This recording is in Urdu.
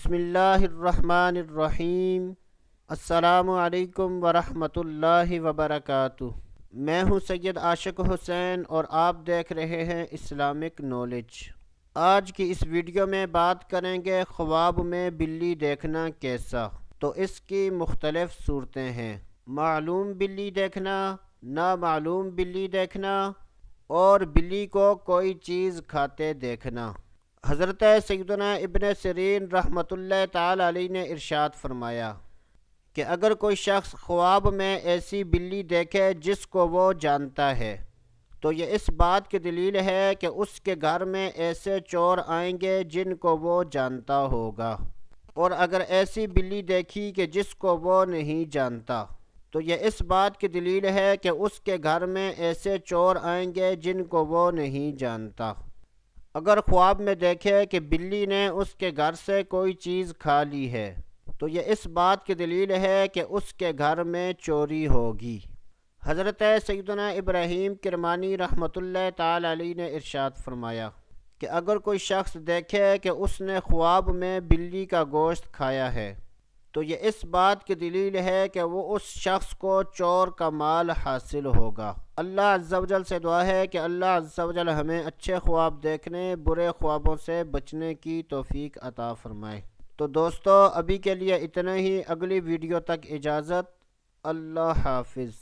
بسم اللہ الرحمن الرحیم۔ السلام علیکم ورحمۃ اللہ وبرکاتہ۔ میں ہوں سید عاشق حسین اور آپ دیکھ رہے ہیں اسلامک نالج۔ آج کی اس ویڈیو میں بات کریں گے خواب میں بلی دیکھنا کیسا۔ تو اس کی مختلف صورتیں ہیں: معلوم بلی دیکھنا، نامعلوم بلی دیکھنا، اور بلی کو کوئی چیز کھاتے دیکھنا۔ حضرت سیدنا ابن سیرین رحمۃ اللہ تعالی علیہ نے ارشاد فرمایا کہ اگر کوئی شخص خواب میں ایسی بلی دیکھے جس کو وہ جانتا ہے تو یہ اس بات کی دلیل ہے کہ اس کے گھر میں ایسے چور آئیں گے جن کو وہ جانتا ہوگا، اور اگر ایسی بلی دیکھی کہ جس کو وہ نہیں جانتا تو یہ اس بات کی دلیل ہے کہ اس کے گھر میں ایسے چور آئیں گے جن کو وہ نہیں جانتا۔ اگر خواب میں دیکھے کہ بلی نے اس کے گھر سے کوئی چیز کھا لی ہے تو یہ اس بات کی دلیل ہے کہ اس کے گھر میں چوری ہوگی۔ حضرت سیدنا ابراہیم کرمانی رحمۃ اللہ تعالی علیہ نے ارشاد فرمایا کہ اگر کوئی شخص دیکھے کہ اس نے خواب میں بلی کا گوشت کھایا ہے تو یہ اس بات کی دلیل ہے کہ وہ اس شخص کو چور کا مال حاصل ہوگا۔ اللہ عز و جل سے دعا ہے کہ اللہ عز و جل ہمیں اچھے خواب دیکھنے، برے خوابوں سے بچنے کی توفیق عطا فرمائے۔ تو دوستو ابھی کے لیے اتنا ہی، اگلی ویڈیو تک اجازت، اللہ حافظ۔